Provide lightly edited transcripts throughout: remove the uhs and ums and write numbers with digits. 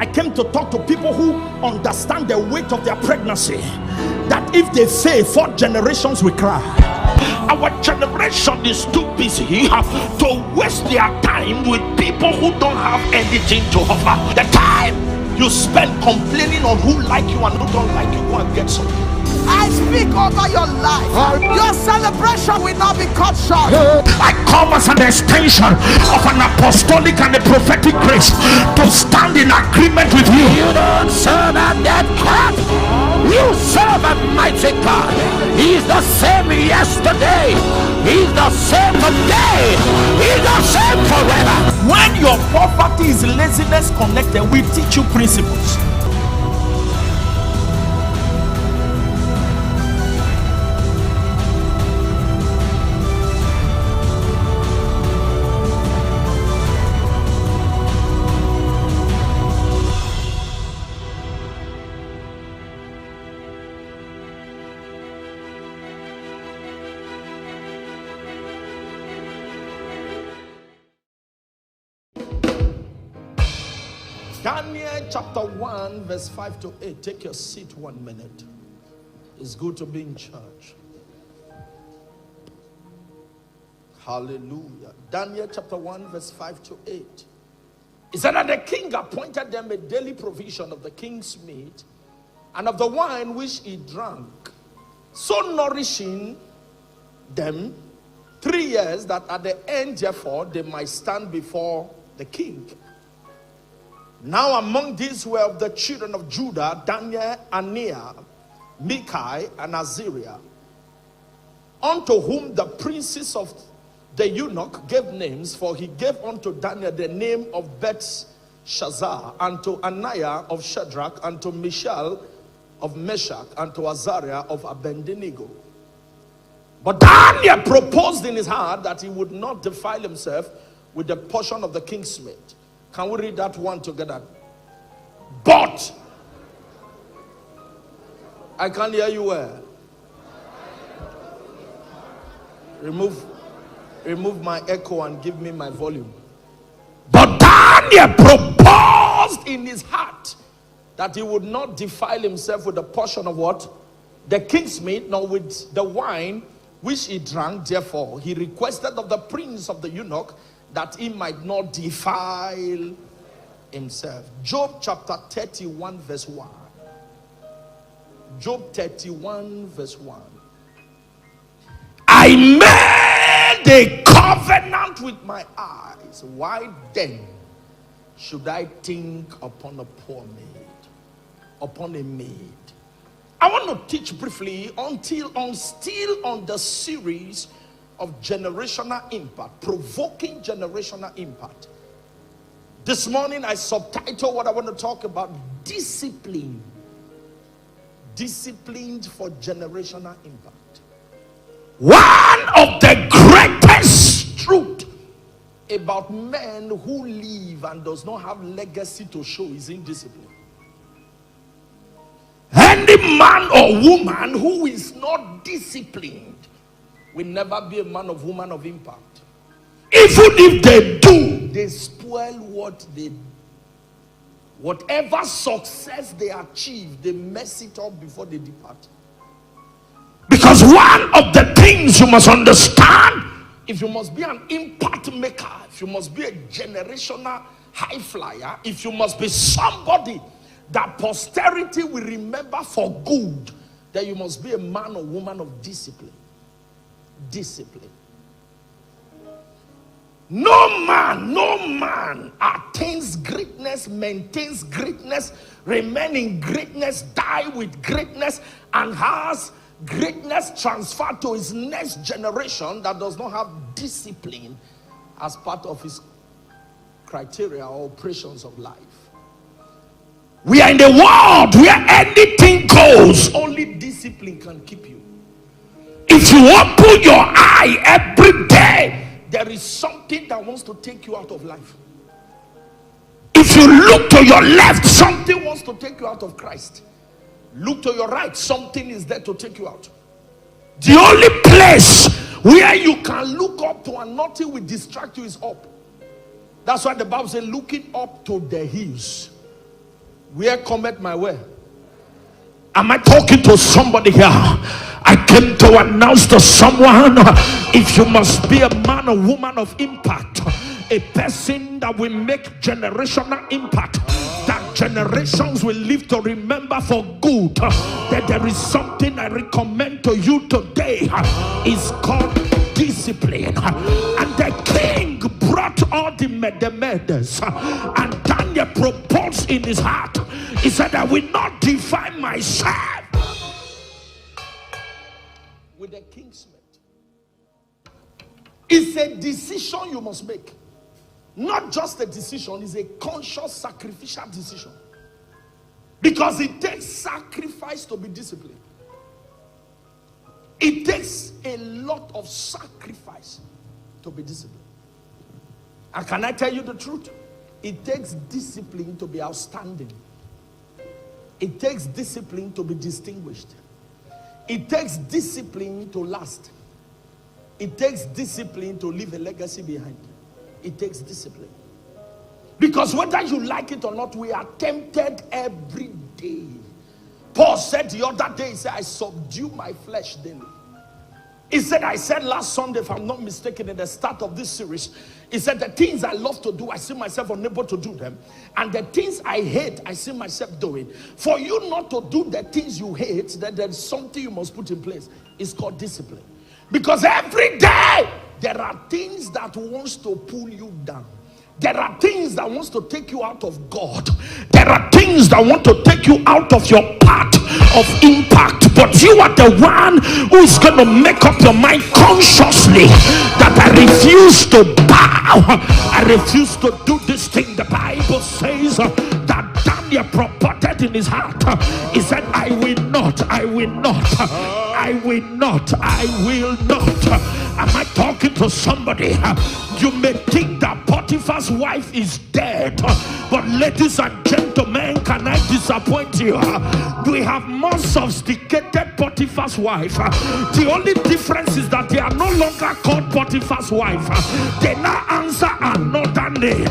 I came to talk to people who understand the weight of their pregnancy, that if they fail, 4 generations will cry. Our generation is too busy to waste their time with people who don't have anything to offer. The time you spend complaining on who like you and who don't like you, go and get something. I speak over your life. Your celebration will not be cut short. I come as an extension of an apostolic and a prophetic grace to stand in agreement with you. You don't serve a dead cat. You serve a mighty God. He's the same yesterday. He's the same today. He's the same forever. When your poverty is laziness connected, we teach you principles. Daniel chapter 1 verse 5 to 8. Take your seat 1 minute. It's good to be in church. Hallelujah. Daniel chapter 1 verse 5 to 8. It said that the king appointed them a daily provision of the king's meat and of the wine which he drank, so nourishing them 3 years, that at the end therefore they might stand before the king. Now among these were of the children of Judah, Daniel, Ananiah, Micaiah, and Azariah, unto whom the princes of the eunuch gave names, for he gave unto Daniel the name of Belshazzar, and to Ananiah of Shadrach, and to Mishael of Meshach, and to Azariah of Abednego. But Daniel proposed in his heart that he would not defile himself with the portion of the king's meat. Can we read that one together? But I can't hear you well. Remove my echo and give me my volume. But Daniel proposed in his heart that he would not defile himself with the portion of what? The king's meat, nor with the wine which he drank. Therefore he requested of the prince of the eunuch that he might not defile himself. Job chapter 31 verse 1. Job 31 verse 1. I made a covenant with my eyes. Why then should I think upon a poor maid, upon a maid? I want to teach briefly still on the series of generational impact, provoking generational impact. This morning I subtitle what I want to talk about: discipline. Disciplined for generational impact. One of the greatest truth about men who live and does not have legacy to show is indiscipline. Any man or woman who is not disciplined will never be a man or woman of impact. Even if they do, they spoil what they do. Whatever success they achieve, they mess it up before they depart. Because one of the things you must understand, if you must be an impact maker, if you must be a generational high flyer, if you must be somebody that posterity will remember for good, then you must be a man or woman of discipline. Discipline. No man attains greatness, maintains greatness, remain in greatness, die with greatness, and has greatness transferred to his next generation that does not have discipline as part of his criteria or operations of life. We are in a world where anything goes. Only discipline can keep you. If you open your eye every day, there is something that wants to take you out of life. If you look to your left, something wants to take you out of Christ. Look to your right, something is there to take you out. The only place where you can look up to and nothing will distract you is up. That's why the Bible says looking up to the hills. Where cometh my way? Am I talking to somebody here? I came to announce to someone, if you must be a man or woman of impact, a person that will make generational impact, that generations will live to remember for good, that there is something I recommend to you today. It's called discipline. And the king brought all the murders, and Daniel proposed in his heart. He said, I will not define myself with the king's mate. It's a decision you must make. Not just a decision, it's a conscious sacrificial decision. Because it takes sacrifice to be disciplined. It takes a lot of sacrifice to be disciplined. And can I tell you the truth? It takes discipline to be outstanding. It takes discipline to be distinguished. It takes discipline to last. It takes discipline to leave a legacy behind. It takes discipline. Because whether you like it or not, we are tempted every day. Paul said the other day, he said, I subdue my flesh daily. He said, I said last Sunday, if I'm not mistaken, at the start of this series, he said, the things I love to do, I see myself unable to do them. And the things I hate, I see myself doing. For you not to do the things you hate, then there's something you must put in place. It's called discipline. Because every day, there are things that wants to pull you down. There are things that wants to take you out of God. There are things that want to take you out of your path of impact. But you are the one who is going to make up your mind consciously that I refuse to bow. I refuse to do this thing. The Bible says that Daniel purported in his heart. He said, I will not, I will not, I will not, I will not. Am I talking to somebody? You may think that Potiphar's wife is dead, but ladies and gentlemen, can I disappoint you? We have more sophisticated Potiphar's wife. The only difference is that they are no longer called Potiphar's wife. They now answer another name.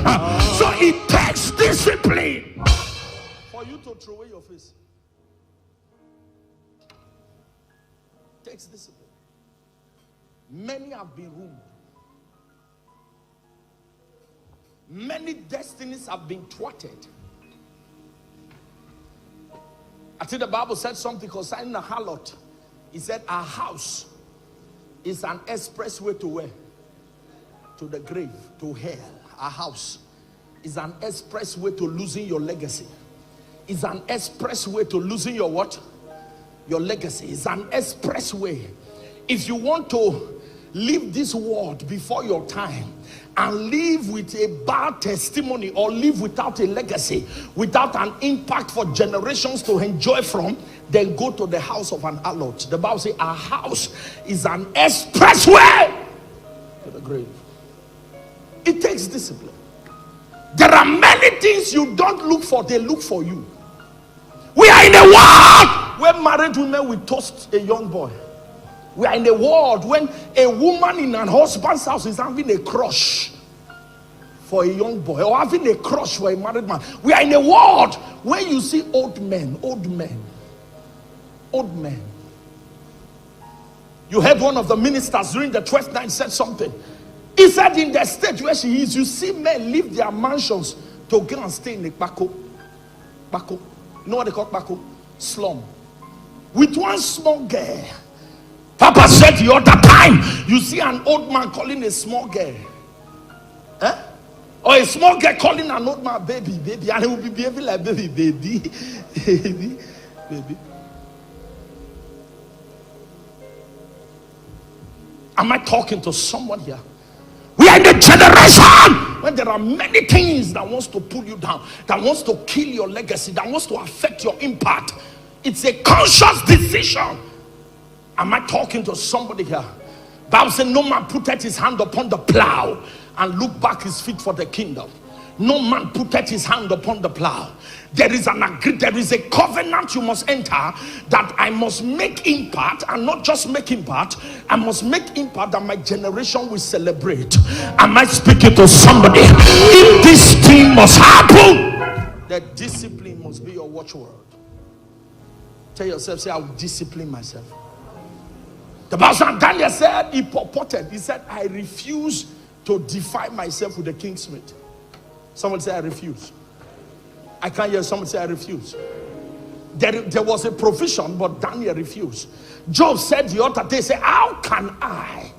So it takes discipline for you to throw away your face. It takes discipline. Many have been ruined. Many destinies have been thwarted. I think the Bible said something concerning a harlot. He said, our house is an expressway to where? To the grave, to hell. Our house is an expressway to losing your legacy. It's an expressway to losing your what? Your legacy. It's an expressway. If you want to leave this world before your time and live with a bad testimony, or live without a legacy, without an impact for generations to enjoy from, then go to the house of an harlot. The Bible says our house is an expressway to the grave. It takes discipline. There are many things you don't look for, they look for you. We are in a world where married women will toast a young boy. We are in a world when a woman in her husband's house is having a crush for a young boy, or having a crush for a married man. We are in a world where you see old men. You heard one of the ministers during the 12th night said something. He said in the state where she is, you see men leave their mansions to go and stay in the Bako. You know what they call Bako? Slum. With one small girl. Papa said the other time, you see an old man calling a small girl. Or a small girl calling an old man baby, and he will be behaving like baby. Am I talking to someone here? We are in a generation when there are many things that wants to pull you down, that wants to kill your legacy, that wants to affect your impact. It's a conscious decision. Am I talking to somebody here? Bible says no man putteth his hand upon the plow and look back his feet for the kingdom. No man putteth his hand upon the plow. There is a covenant you must enter, that I must make impact, and not just make impact, I must make impact that my generation will celebrate. Am I speaking to somebody? If this thing must happen, That discipline must be your watchword. Tell yourself, say, I will discipline myself. The Bible, Daniel said, he purported, he said, I refuse to defy myself with the king's meat. Someone say, I refuse. I can't hear someone say, I refuse. There was a provision, but Daniel refused. Job said the other day, say, how can I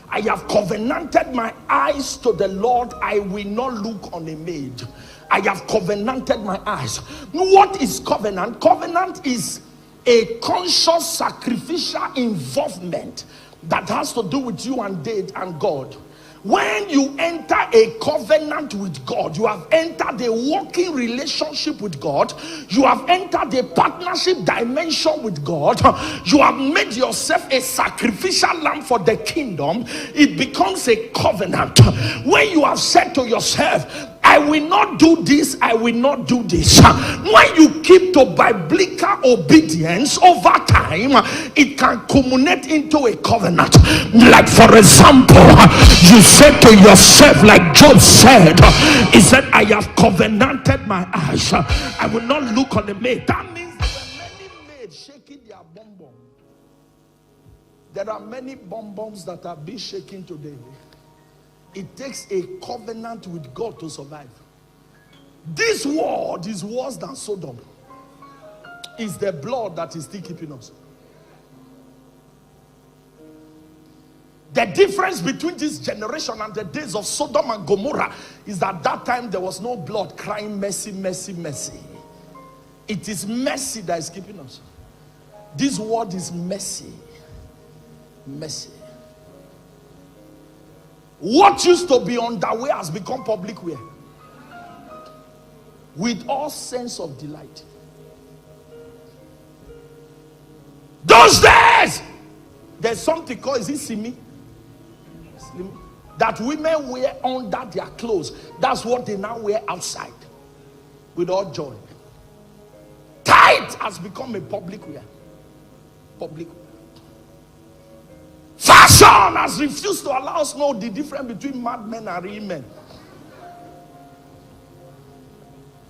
have covenanted my eyes to the Lord, I will not look on a maid. I have covenanted my eyes. What is covenant? Covenant is a conscious sacrificial involvement that has to do with you and God. When you enter a covenant with God, you have entered a working relationship with God. You have entered a partnership dimension with God. You have made yourself a sacrificial lamb for the kingdom. It becomes a covenant. When you have said to yourself, I will not do this, I will not do this. When you keep to biblical obedience over time, it can culminate into a covenant. Like for example, you said to yourself, like Job said, he said, I have covenanted my eyes, I will not look on the maid. That means there are many maids shaking their bum bum. There are many bum bums that are being shaken today. It takes a covenant with God to survive. This world is worse than Sodom. It's the blood that is still keeping us. The difference between this generation and the days of Sodom and Gomorrah is that time there was no blood crying mercy, mercy, mercy. It is mercy that is keeping us. This word is mercy. Mercy. What used to be underwear has become public wear. With all sense of delight. Those days, there's something called, is it simi? That women wear under their clothes. That's what they now wear outside. With all joy. Tight has become a public wear. Public wear. Fashion has refused to allow us to know the difference between madmen and real men.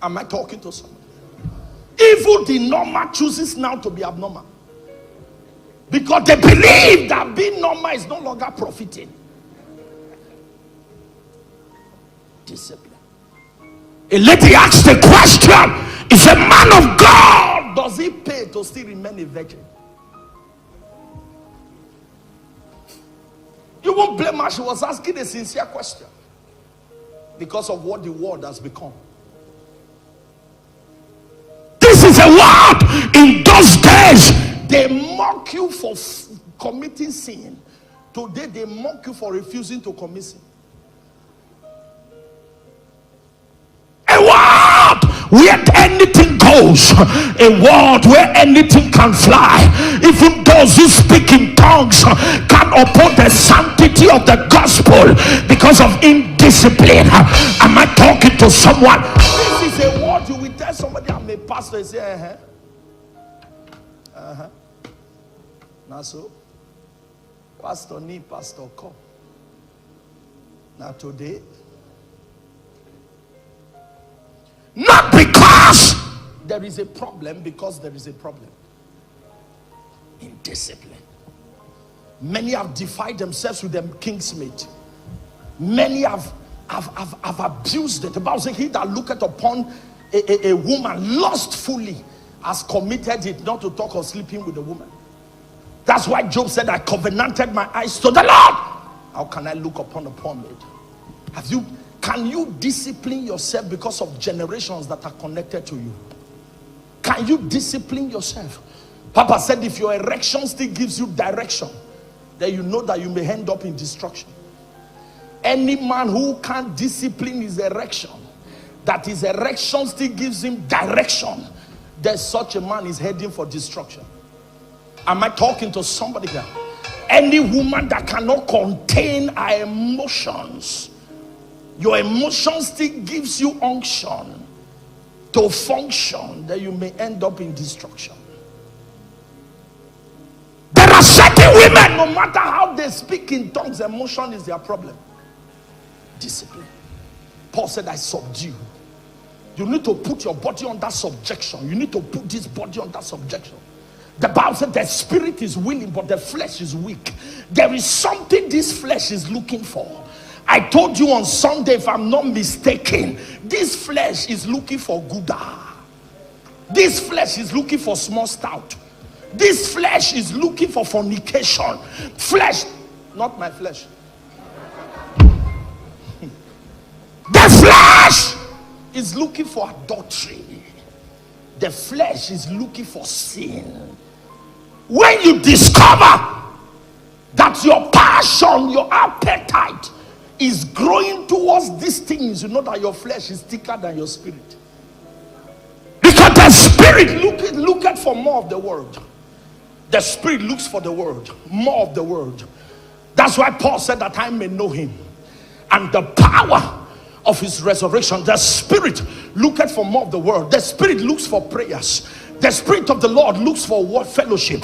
Am I talking to someone? Even the normal chooses now to be abnormal. Because they believe that being normal is no longer profiting. Discipline. A lady asked the question, is a man of God, does he pay to still remain a virgin? You won't blame her. She was asking a sincere question because of what the world has become. This is a word. In those days, they mock you for committing sin. Today, they mock you for refusing to commit sin. A word where anything goes. A word where anything can fly. Even those who speak in tongues can oppose the sanctity of the gospel because of indiscipline. Am I talking to someone? This is a word you will tell somebody, I'm a pastor. You say, now so, pastor need, pastor come. Now today, not because there is a problem, because there is a problem in discipline. Many have defied themselves with them king's meat. Many have abused it. The Bible says, he that looketh upon a woman lustfully has committed it, not to talk of sleeping with a woman. That's why Job said, I covenanted my eyes to the Lord. How can I look upon a poor maid? Can you discipline yourself because of generations that are connected to you? Can you discipline yourself? Papa said, if your erection still gives you direction, then you know that you may end up in destruction. Any man who can't discipline his erection, that his erection still gives him direction, then such a man is heading for destruction. Am I talking to somebody here? Any woman that cannot contain her emotions, your emotions still gives you unction to function, then you may end up in destruction. There are certain women, no matter how they speak in tongues, emotion is their problem. Discipline. Paul said, I subdue. You need to put your body under subjection. You need to put this body under subjection. The Bible said the spirit is willing, but the flesh is weak. There is something this flesh is looking for. I told you on Sunday, if I'm not mistaken, this flesh is looking for Gouda. This flesh is looking for small stout. This flesh is looking for fornication. Flesh, not my flesh. The flesh is looking for adultery. The flesh is looking for sin. When you discover that your passion, your appetite is growing towards these things, you know that your flesh is thicker than your spirit. Because the spirit looketh for more of the word. The spirit looks for the word, more of the word. That's why Paul said that I may know him and the power of his resurrection. The spirit looketh for more of the word. The spirit looks for prayers. The spirit of the Lord looks for word fellowship.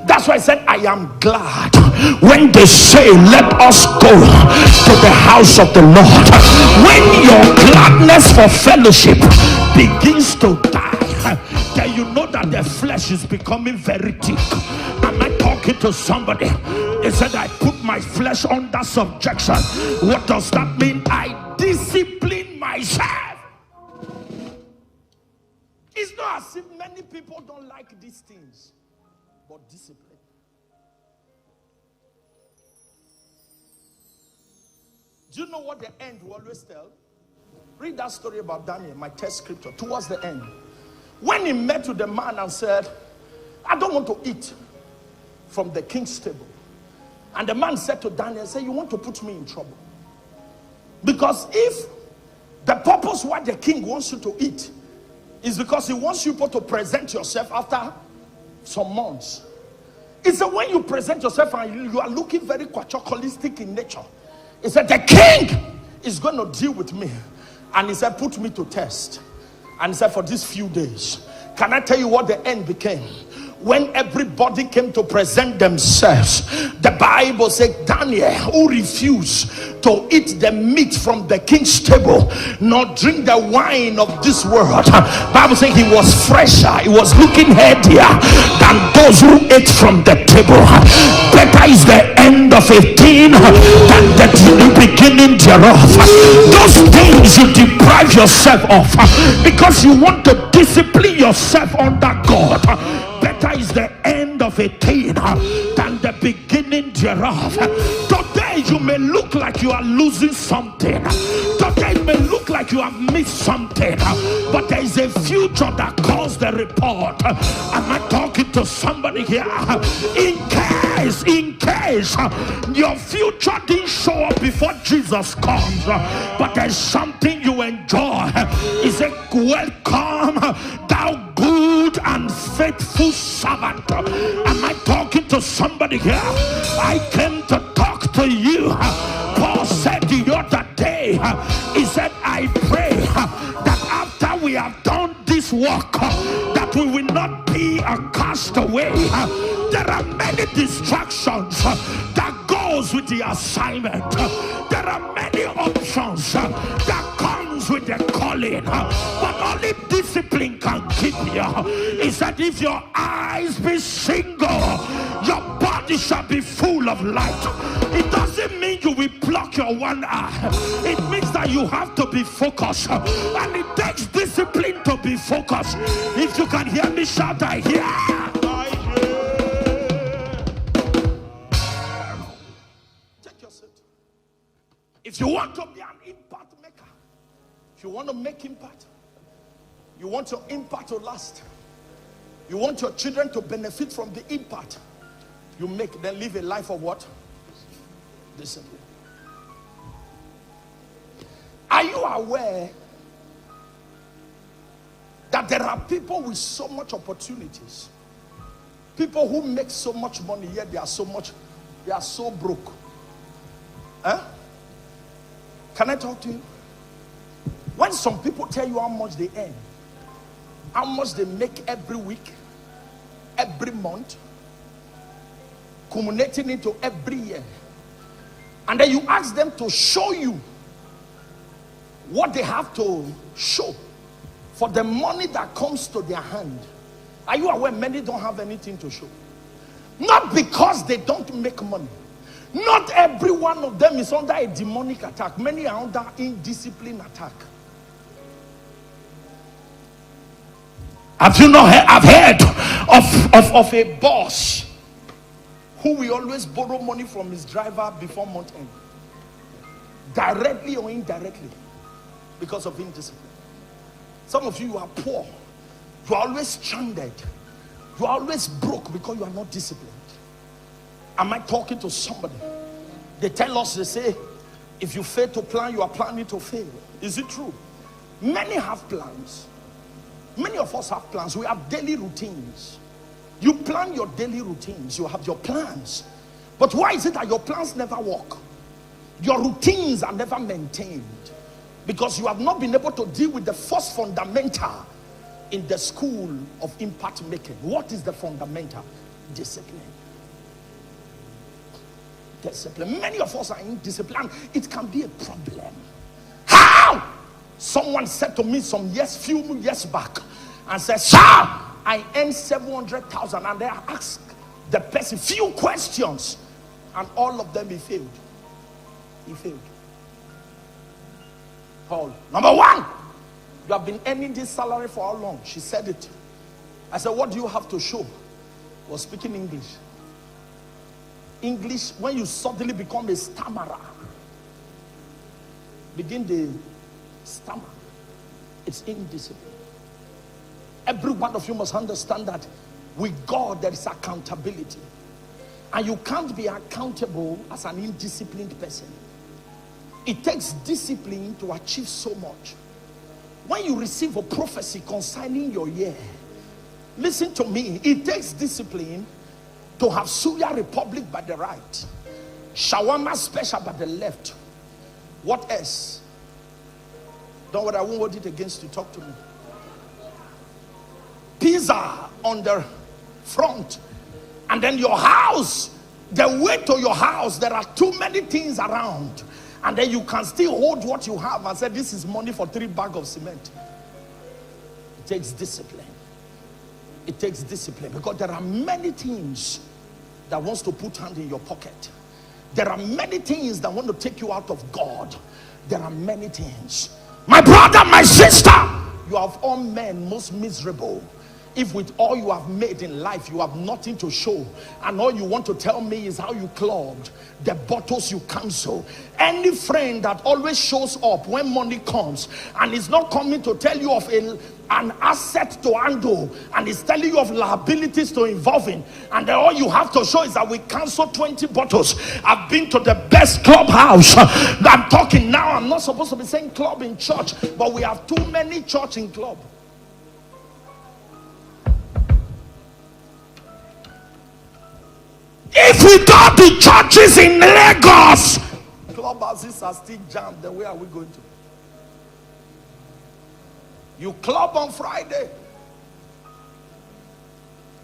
That's why I said I am glad when they say let us go to the house of the Lord. When your gladness for fellowship begins to die, then you know that the flesh is becoming very thick. Am I talking to somebody? He said I put my flesh under subjection. What does that mean? I discipline myself. It's not as if many people don't like these things, but discipline. Do you know what the end will always tell? Read that story about Daniel, my test scripture, towards the end. When he met with the man and said, I don't want to eat from the king's table. And the man said to Daniel, say, you want to put me in trouble. Because if the purpose why the king wants you to eat is because he wants you to present yourself after some months. It's that when you present yourself and you are looking very quachocolistic in nature, he said the king is going to deal with me. And he said put me to test. And he said for these few days, can I tell you what the end became? When everybody came to present themselves, the Bible said Daniel, who refused to eat the meat from the king's table nor drink the wine of this world, Bible said he was fresher, he was looking headier than those who ate from the table. Better is the end of a thing than the beginning thereof. Those things you deprive yourself of because you want to discipline yourself under God. Better is the end of a thing than the beginning thereof. Today you may look like you are losing something. Today it may look like you have missed something, but there is a future that calls the report. Am I talking to somebody here? In case your future didn't show up before Jesus comes, but there's something you enjoy. Is a welcome thou good and faithful servant. Am I talking to somebody here? I came to talk to you. Paul said the other day, he said I pray that after we have done this work, that we will not be a castaway. There are many distractions that goes with the assignment. There are many options that comes with the calling, but only discipline can keep you. He said if your eyes be single, your body shall be full of light. It doesn't mean you will block your one eye. It means that you have to be focused, and it takes discipline to be focused. If you can hear me shout, I hear. Take your seat. If you want to be an impact maker, if you want to make impact, you want your impact to last, you want your children to benefit from the impact you make, then live a life of what? Discipline. Are you aware that there are people with so much opportunities, people who make so much money, yet they are so broke? Can I talk to you? When some people tell you how much they earn, how much they make every week, every month, culminating into every year, and then you ask them to show you what they have to show for the money that comes to their hand. Are you aware many don't have anything to show? Not because they don't make money. Not every one of them is under a demonic attack. Many are under indiscipline attack. Have you not heard? I've heard of a boss who will always borrow money from his driver before month end, directly or indirectly, because of indiscipline. Some of you are poor. You are always stranded. You are always broke because you are not disciplined. Am I talking to somebody? They tell us, they say, if you fail to plan, you are planning to fail. Is it true? Many have plans. Many of us have plans. We have daily routines. You plan your daily routines. You have your plans. But why is it that your plans never work? Your routines are never maintained. Because you have not been able to deal with the first fundamental in the school of impact making. What is the fundamental? Discipline. Discipline. Many of us are indisciplined. It can be a problem. How? Someone said to me few years back and said, sir, I earn 700,000, and they asked the person few questions, and all of them he failed. He failed. Paul, number one, you have been earning this salary for how long? She said it. I said, what do you have to show? He was speaking English. English, when you suddenly become a stammerer, begin the stammer. It's indiscipline. Every one of you must understand that with God there is accountability, and you can't be accountable as an indisciplined person. It takes discipline to achieve so much. When you receive a prophecy concerning your year, listen to me, it takes discipline to have Suya Republic by the right, Shawarma Special by the left. What else? Don't worry, I won't hold it against you. Talk to me. Pizza on the front, and then your house, the way to your house, there are too many things around, and then you can still hold what you have and say, this is money for 3 bags of cement. It takes discipline. It takes discipline, because there are many things that wants to put hand in your pocket. There are many things that want to take you out of God. There are many things. My brother, my sister, you have all men most miserable. If with all you have made in life you have nothing to show, and all you want to tell me is how you clubbed, the bottles you cancel. Any friend that always shows up when money comes and is not coming to tell you of an asset to handle, and is telling you of liabilities to involve in, and then all you have to show is that we cancel 20 bottles. I've been to the best clubhouse. I'm talking now, I'm not supposed to be saying club in church, but we have too many church in club. If we go to churches in Lagos, clubhouses are still jammed. Then where are we going to? You club on Friday,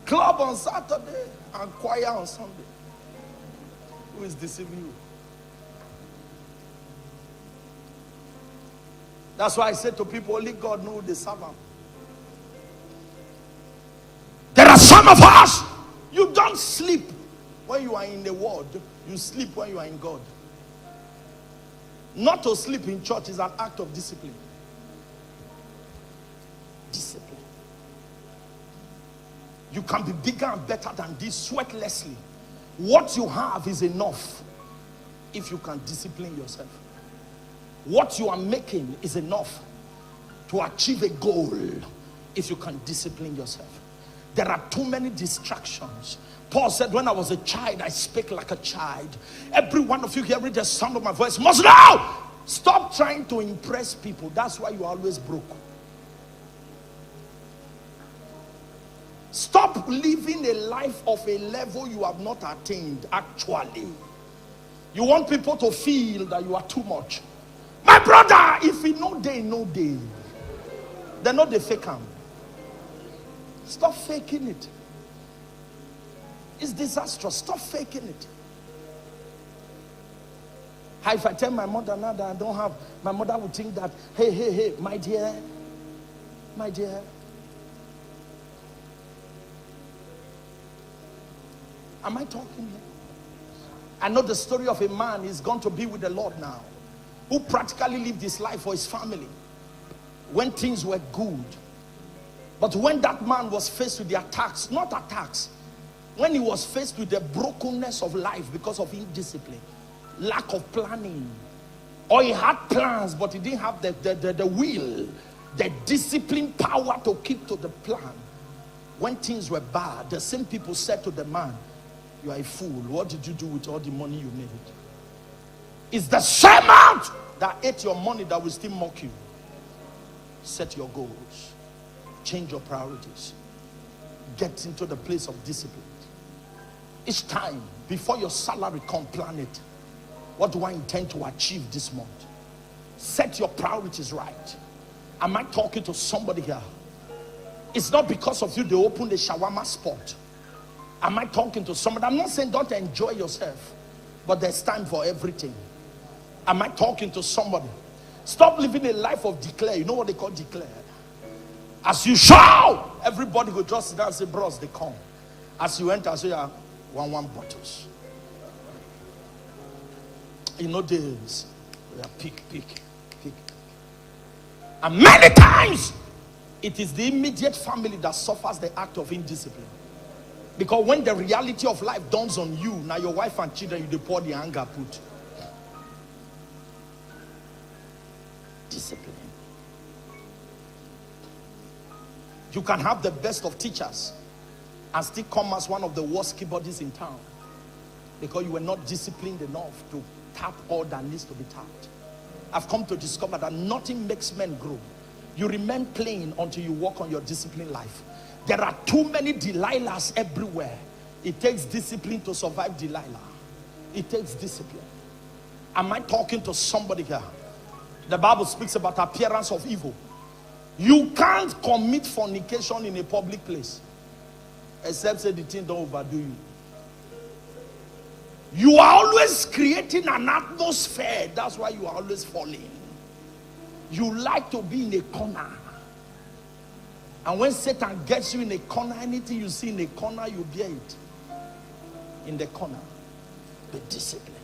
club on Saturday, and choir on Sunday. Who is deceiving you? That's why I say to people, only God knows the servant. There are some of us, you don't sleep when you are in the world, you sleep when you are in God. Not to sleep in church is an act of discipline. Discipline. You can be bigger and better than this sweatlessly. What you have is enough if you can discipline yourself. What you are making is enough to achieve a goal if you can discipline yourself. There are too many distractions. Paul said, when I was a child, I spake like a child. Every one of you hearing the sound of my voice must know. Stop trying to impress people. That's why you're always broke. Stop living a life of a level you have not attained actually. You want people to feel that you are too much. My brother, if you know day, no day. They're not the fake them. Stop faking it. It's disastrous. Stop faking it. If I tell my mother now that I don't have, my mother would think that, hey, my dear, my dear? Am I talking here? I know the story of a man. He's gone to be with the Lord now, who practically lived his life for his family when things were good. But when that man was faced with the attacks, not attacks, when he was faced with the brokenness of life because of indiscipline, lack of planning, or he had plans but he didn't have the will, the discipline power to keep to the plan. When things were bad, the same people said to the man, "You are a fool. What did you do with all the money you made?" It's the same out that ate your money that will still mock you. Set your goals. Change your priorities. Get into the place of discipline. Each time, before your salary comes, plan it. What do I intend to achieve this month? Set your priorities right. Am I talking to somebody here? It's not because of you they opened a shawarma spot. Am I talking to somebody? I'm not saying don't enjoy yourself, but there's time for everything. Am I talking to somebody? Stop living a life of declare. You know what they call declare? As you shout, everybody will just sit down and say, "Bros, they come." As you enter, say, one bottles. You know this. We are pick. And many times, it is the immediate family that suffers the act of indiscipline. Because when the reality of life dawns on you, now your wife and children, you pour the anger put. Discipline. You can have the best of teachers and still come as one of the worst keyboardists in town because you were not disciplined enough to tap all that needs to be tapped. I've come to discover that nothing makes men grow. You remain playing until you work on your discipline life. There are too many Delilahs everywhere. It takes discipline to survive Delilah. It takes discipline. Am I talking to somebody here? The Bible speaks about appearance of evil. You can't commit fornication in a public place except say the thing don't overdo you. You are always creating an atmosphere. That's why you are always falling. You like to be in a corner. And when Satan gets you in a corner, anything you see in a corner, you bear it. In the corner. Be disciplined.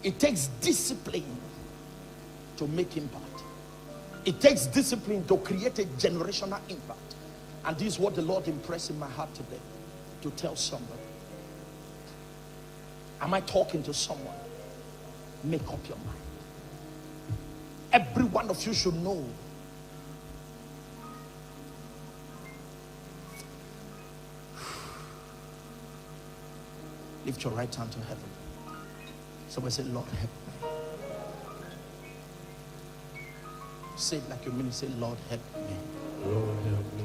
It takes discipline to make impact. It takes discipline to create a generational impact. And this is what the Lord impressed in my heart today, to tell somebody. Am I talking to someone? Make up your mind. Every one of you should know lift your right hand to heaven. Somebody say, "Lord, help me." Say it like you mean it. Say, "Lord, help me." Lord, help me.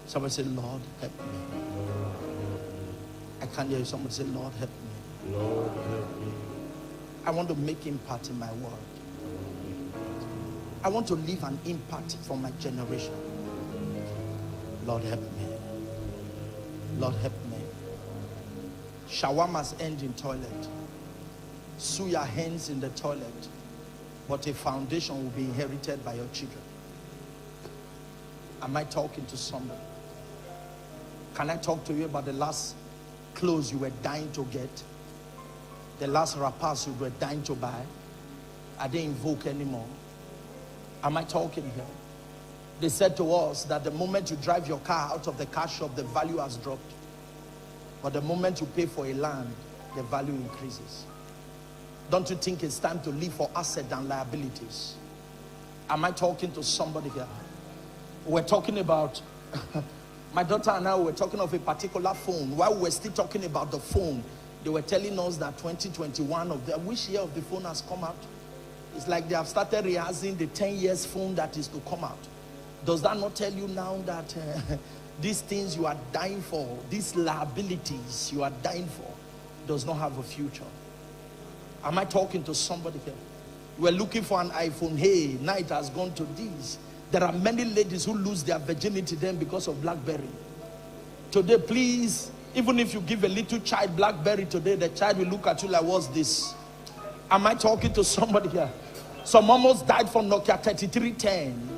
Somebody say, "Lord, help me." Lord, help me. I can't hear you. Somebody say, "Lord, help me." Lord, help me. I want to make impact in my world. I want to leave an impact for my generation. Lord, help me. Lord, help me. Shawarmas end in toilet. Suya ends in the toilet. But a foundation will be inherited by your children. Am I talking to somebody? Can I talk to you about the last clothes you were dying to get? The last wrappers you were dying to buy? Are they in vogue anymore? Am I talking here? They said to us that the moment you drive your car out of the car shop, the value has dropped. But the moment you pay for a land, the value increases. Don't you think it's time to live for assets and liabilities? Am I talking to somebody here? We're talking about, my daughter and I were talking of a particular phone. While we were still talking about the phone, they were telling us that 2021 which year of the phone has come out? It's like they have started rehearsing the 10 years phone that is to come out. Does that not tell you now that these things you are dying for, these liabilities you are dying for, does not have a future? Am I talking to somebody here? We're looking for an iPhone. Hey, now it has gone to this. There are many ladies who lose their virginity then because of BlackBerry. Today, please, even if you give a little child BlackBerry today, the child will look at you like, "What's this?" Am I talking to somebody here? Some almost died from Nokia 3310.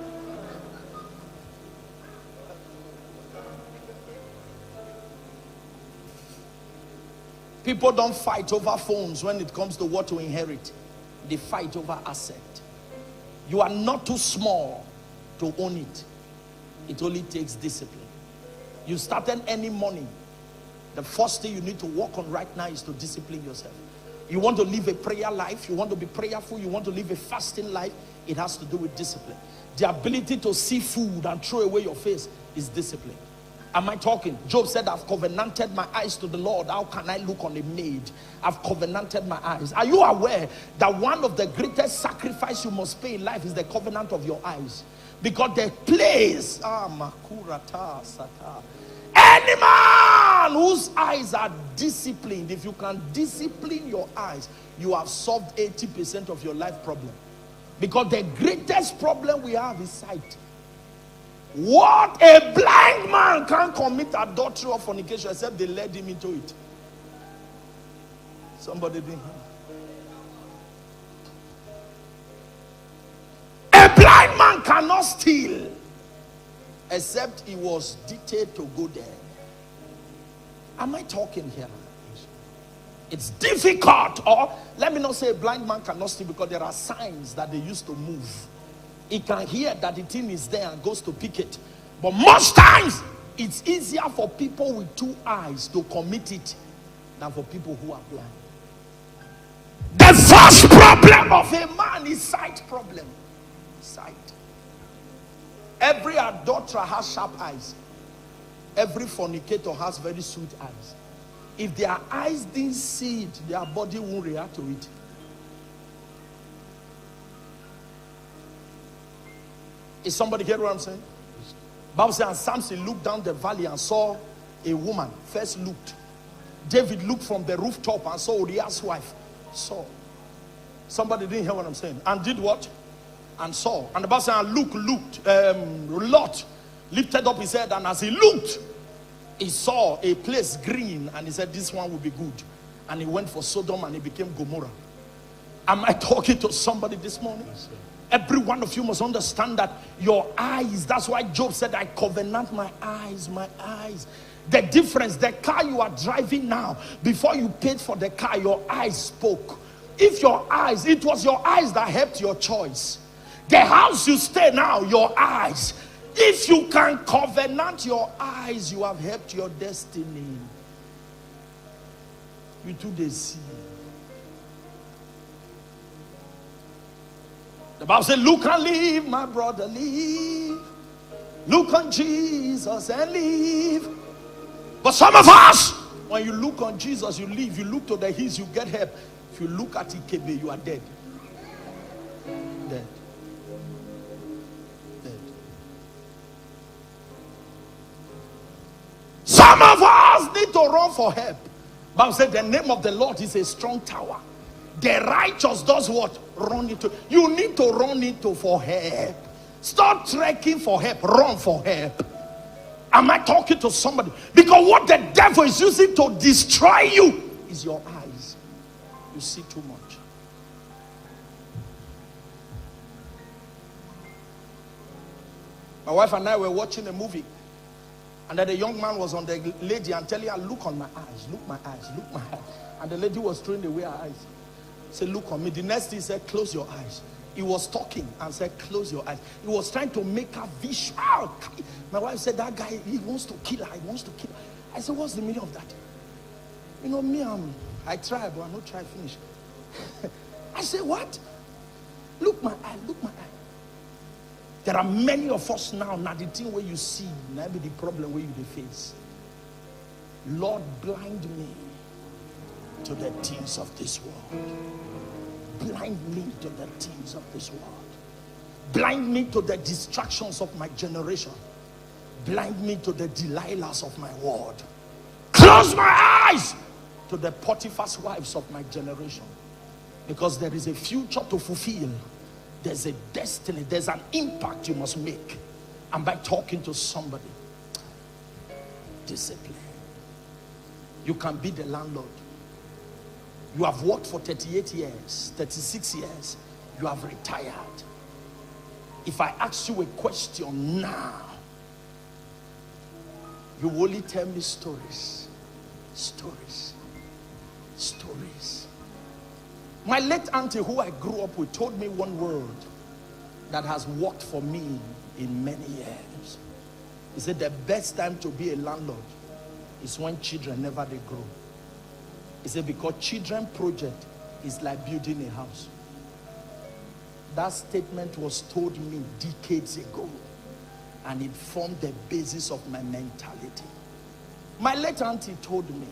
People don't fight over phones when it comes to what to inherit. They fight over asset. You are not too small to own it. It only takes discipline. You started earning money. The first thing you need to work on right now is to discipline yourself. You want to live a prayer life, you want to be prayerful, you want to live a fasting life, it has to do with discipline. The ability to see food and throw away your face is discipline. Am I talking? Job said, I've covenanted my eyes to the Lord. How can I look on a maid? I've covenanted my eyes. Are you aware that one of the greatest sacrifice you must pay in life is the covenant of your eyes? Because the place, any man whose eyes are disciplined, if you can discipline your eyes, you have solved 80% of your life problem. Because the greatest problem we have is sight. What? A blind man can't commit adultery or fornication except they led him into it. Somebody didn't hear. A blind man cannot steal except he was dictated to go there. Am I talking here? It's difficult. Or let me not say a blind man cannot steal, because there are signs that they used to move. He can hear that the thing is there and goes to pick it. But most times, it's easier for people with two eyes to commit it than for people who are blind. The first problem of a man is sight problem. Sight. Every adulterer has sharp eyes. Every fornicator has very sweet eyes. If their eyes didn't see it, their body won't react to it. Is somebody hear what I'm saying? Bible says, and Samson looked down the valley and saw a woman. First looked. David looked from the rooftop and saw Uriah's wife. Saw. Somebody didn't hear what I'm saying. And did what? And saw. And the Bible says, and Lot lifted up his head, and as he looked, he saw a place green, and he said, this one will be good. And he went for Sodom, and he became Gomorrah. Am I talking to somebody this morning? Yes, every one of you must understand that your eyes, that's why Job said, I covenant my eyes, my eyes. The difference, the car you are driving now, before you paid for the car, your eyes spoke. If your eyes, it was your eyes that helped your choice. The house you stay now, your eyes. If you can covenant your eyes, you have helped your destiny. You too, they see. The Bible says, look and live, my brother, live. Look on Jesus and live. But some of us, when you look on Jesus, you live. You look to the hills, you get help. If you look at Ikebe, you are dead. Dead. Dead. Some of us need to run for help. The Bible said the name of the Lord is a strong tower. The righteous does what? Run into. You need to run into for help. Stop trekking for help. Run for help. Am I talking to somebody? Because what the devil is using to destroy you is your eyes. You see too much. My wife and I were watching a movie, and then the young man was on the lady and telling her, look on my eyes, look my eyes, look my eyes. And the lady was throwing away her eyes. Said, look on me. The next thing he said, close your eyes. He was talking and said, close your eyes. He was trying to make her visual. My wife said, that guy, he wants to kill her. He wants to kill her. I said, what's the meaning of that? You know, me, I try, but I'm not trying to finish. I said, what? Look my eye, look my eye. There are many of us now the thing where you see, now be the problem where you face. Lord, blind me to the things of this world. Blind me to the things of this world. Blind me to the distractions of my generation. Blind me to the Delilahs of my world. Close my eyes to the Potiphar's wives of my generation. Because there is a future to fulfill. There's a destiny. There's an impact you must make. And by talking to somebody, discipline. You can be the landlord. You have worked for 38 years, 36 years. You have retired. If I ask you a question now, you will only tell me stories. Stories. Stories. My late auntie, who I grew up with, told me one word that has worked for me in many years. He said the best time to be a landlord is when children never they grow. He said because children project is like building a house. That statement was told me decades ago, and it formed the basis of my mentality. My late auntie told me,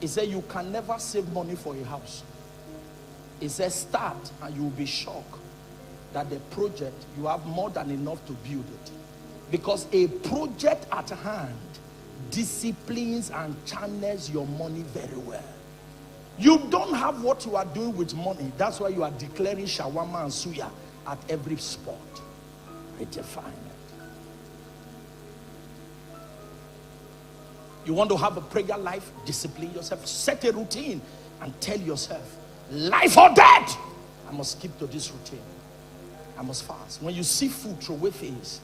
he said you can never save money for a house. He said start and you will be shocked that the project, you have more than enough to build it. Because a project at hand disciplines and channels your money very well. You don't have what you are doing with money. That's why you are declaring shawarma and suya at every spot. Redefine it. You want to have a prayer life? Discipline yourself. Set a routine and tell yourself, life or death, I must keep to this routine. I must fast. When you see food throw away face,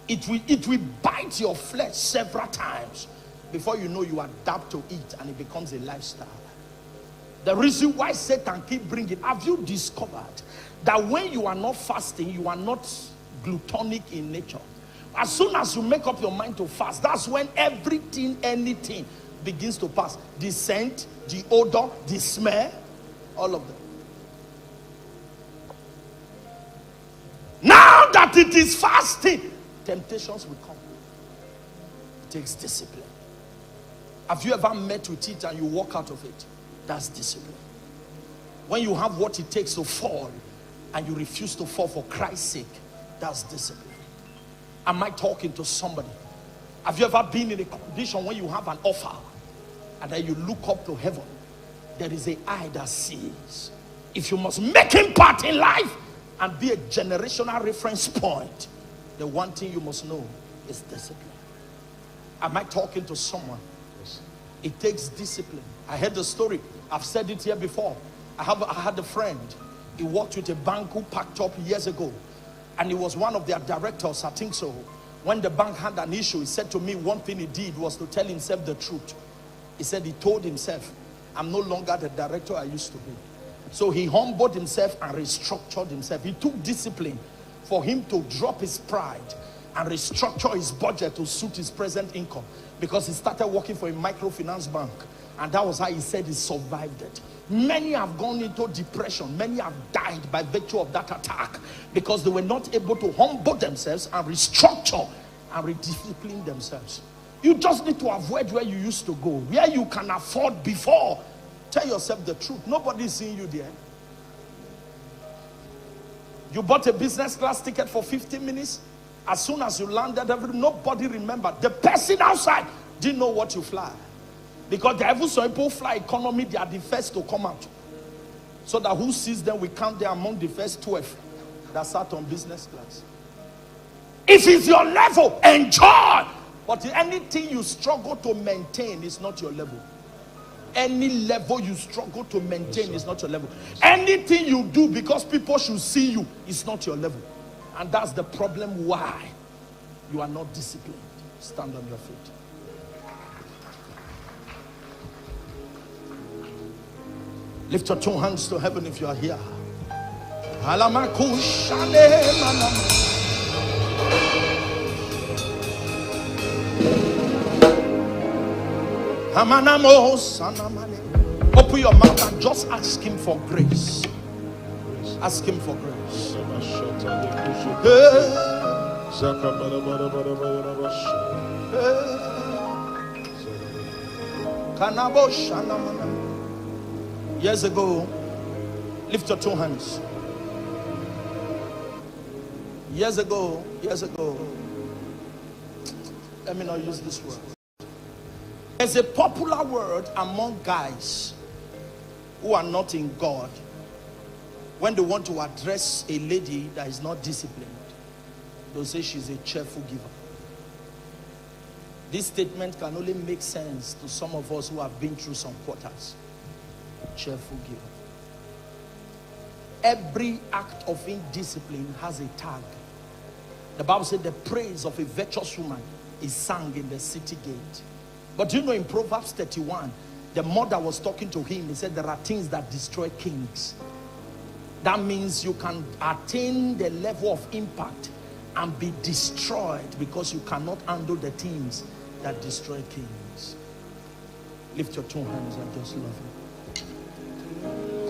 it will bite your flesh several times before you know you adapt to it and it becomes a lifestyle. The reason why Satan keep bringing, have you discovered that when you are not fasting, you are not gluttonic in nature? As soon as you make up your mind to fast, that's when everything, anything begins to pass. The scent, the odor, the smell, all of them. Now that it is fasting, temptations will come. It takes discipline. Have you ever met with it and you walk out of it? That's discipline. When you have what it takes to fall and you refuse to fall for Christ's sake, that's discipline. Am I talking to somebody? Have you ever been in a condition when you have an offer and then you look up to heaven? There is an eye that sees. If you must make impact in life and be a generational reference point, the one thing you must know is discipline. Am I talking to someone? Yes. It takes discipline. I heard the story. I've said it here before. I had a friend. He worked with a bank who packed up years ago. And he was one of their directors, I think so. When the bank had an issue, he said to me, one thing he did was to tell himself the truth. He said he told himself, I'm no longer the director I used to be. So he humbled himself and restructured himself. He took discipline for him to drop his pride and restructure his budget to suit his present income, because he started working for a microfinance bank, and that was how he said he survived it. Many have gone into depression. Many have died by virtue of that attack because they were not able to humble themselves and restructure and rediscipline themselves. You just need to avoid where you used to go, where you can afford before. Tell yourself the truth. Nobody's seeing you there. You bought a business class ticket for 15 minutes. As soon as you landed, nobody remembered. The person outside didn't know what you fly. Because the even some people fly economy, they are the first to come out. So that who sees them, we count them among the first 12 that sat on business class. If it's your level, enjoy. But anything you struggle to maintain is not your level. Any level you struggle to maintain is not your level. Anything you do because people should see you is not your level. And that's the problem why you are not disciplined. Stand on your feet. Lift your two hands to heaven if you are here. Open your mouth and just ask him for grace. Ask him for grace. Years ago, lift your two hands. Years ago, let me not use this word. There's a popular word among guys who are not in God. When they want to address a lady that is not disciplined, they'll say she's a cheerful giver. This statement can only make sense to some of us who have been through some quarters. Cheerful giver. Every act of indiscipline has a tag. The Bible said the praise of a virtuous woman is sung in the city gate. But you know, in Proverbs 31, the mother was talking to him. He said there are things that destroy kings. That means you can attain the level of impact and be destroyed because you cannot handle the things that destroy kings. Lift your two hands and just love him.